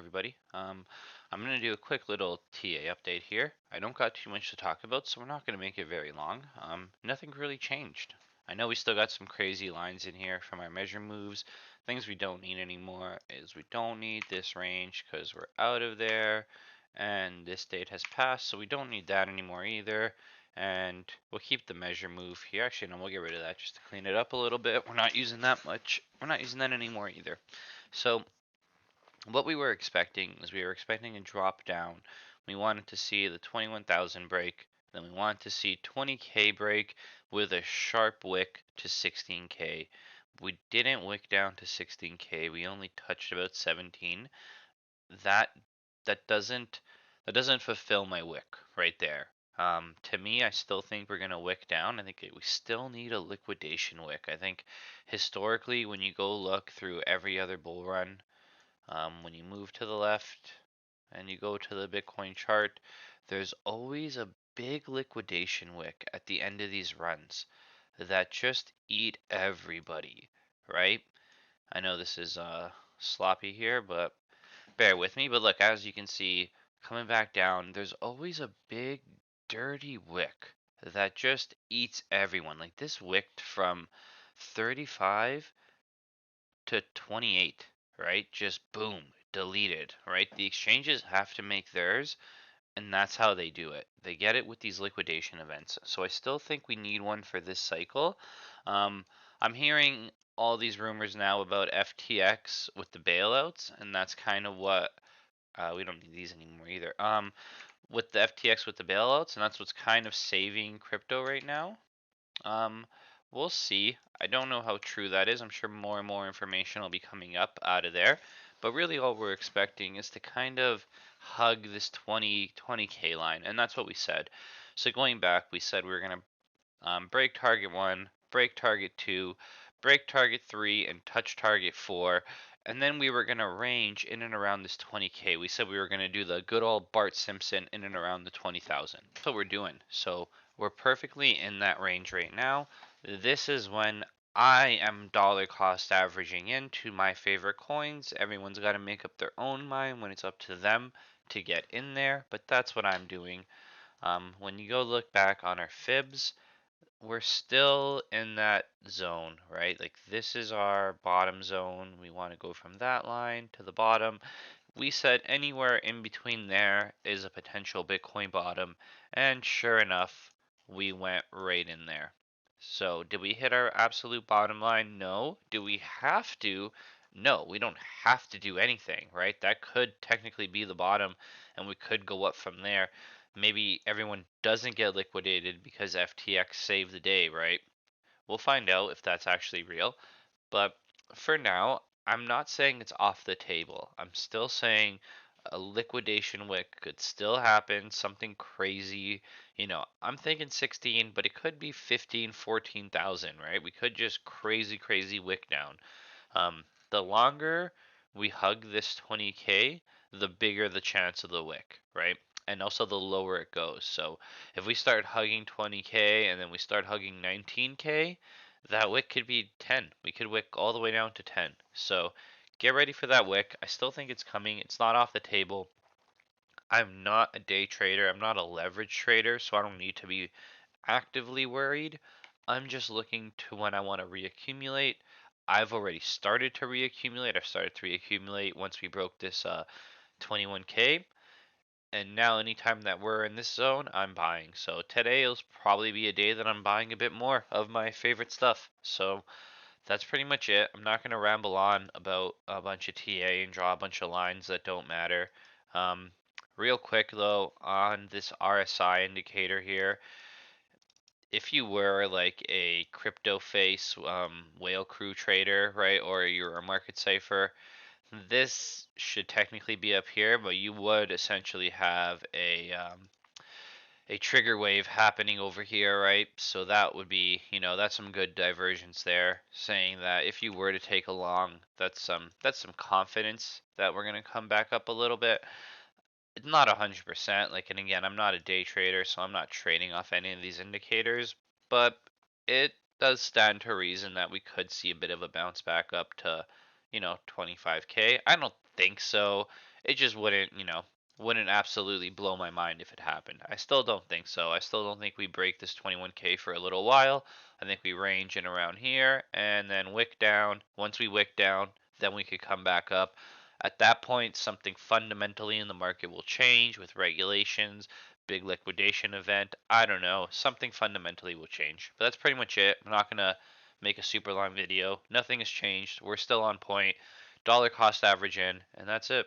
everybody. I'm going to do a quick little TA update here. I don't got too much to talk about, so we're not going to make it very long. Nothing really changed. I know we still got some crazy lines in here from our measure moves. Things we don't need anymore is we don't need this range because we're out of there, and this date has passed, so we don't need that anymore either. And we'll keep the measure move here. Actually, no, we'll get rid of that just to clean it up a little bit. We're not using that much. We're not using that anymore either. So what we were expecting is we were expecting a drop down. We wanted to see the 21,000 break, then we wanted to see 20K break with a sharp wick to 16K. We didn't wick down to 16K. We only touched about 17. That that doesn't that doesn't fulfill my wick right there. To me, I still think we're gonna wick down. I think we still need a liquidation wick. I think historically, when you go look through every other bull run, when you move to the left and you go to the Bitcoin chart, there's always a big liquidation wick at the end of these runs that just eat everybody, right? I know this is sloppy here, but bear with me. But look, as you can see, coming back down, there's always a big dirty wick that just eats everyone. Like this wicked from 35 to 28, right? Just boom, deleted, right? The exchanges have to make theirs, and that's how they do it. They get it with these liquidation events. So I still think we need one for this cycle. Um, I'm hearing all these rumors now about FTX with the bailouts, and that's kind of what we don't need these anymore either. With the FTX with the bailouts, and that's what's kind of saving crypto right now. Um, we'll see. I don't know how true that is. I'm sure more and more information will be coming up out of there. But really, all we're expecting is to kind of hug this 20K line, and that's what we said. So going back, we said we were going to break target 1, break target 2, break target 3, and touch target 4. And then we were going to range in and around this 20K. We said we were going to do the good old Bart Simpson in and around the 20,000. That's what we're doing. So we're perfectly in that range right now. This is when I am dollar cost averaging into my favorite coins. Everyone's got to make up their own mind when it's up to them to get in there, but that's what I'm doing. When you go look back on our fibs, we're still in that zone, right? Like this is our bottom zone. We want to go from that line to the bottom. We said anywhere in between there is a potential Bitcoin bottom, and sure enough, we went right in there. So, did we hit our absolute bottom line? No. Do we have to? No, we don't have to do anything, right? That could technically be the bottom, and we could go up from there. Maybe everyone doesn't get liquidated because FTX saved the day, right? We'll find out if that's actually real. But for now, I'm not saying it's off the table. I'm still saying a liquidation wick could still happen, something crazy. I'm thinking 16, but it could be 15, 14,000, right? We could just crazy wick down. The longer we hug this 20K, the bigger the chance of the wick, right? And also the lower it goes. So if we start hugging 20K and then we start hugging 19K, that wick could be 10. We could wick all the way down to 10. So get ready for that wick. I still think it's coming. It's not off the table. I'm not a day trader. I'm not a leverage trader, so I don't need to be actively worried. I'm just looking to when I want to reaccumulate. I've already started to reaccumulate. I started to reaccumulate once we broke this 21K. And now anytime that we're in this zone, I'm buying. So today will probably be a day that I'm buying a bit more of my favorite stuff. So that's pretty much it. I'm not going to ramble on about a bunch of TA and draw a bunch of lines that don't matter. Um, Real quick though, on this RSI indicator here, if you were like a crypto face whale crew trader, right, or you're a market cipher, this should technically be up here, but you would essentially have a trigger wave happening over here, right? So that would be, that's some good divergence there, saying that if you were to take a long, that's some confidence that we're gonna come back up a little bit. It's not 100%, like, and again, I'm not a day trader, so I'm not trading off any of these indicators, but it does stand to reason that we could see a bit of a bounce back up to, 25K. I don't think so. It just wouldn't, wouldn't absolutely blow my mind if it happened. I still don't think so. I still don't think we break this 21K for a little while. I think we range in around here and then wick down. Once we wick down, then we could come back up. At that point, something fundamentally in the market will change with regulations, big liquidation event. I don't know. Something fundamentally will change. But that's pretty much it. I'm not going to make a super long video. Nothing has changed. We're still on point. Dollar cost average in, and that's it.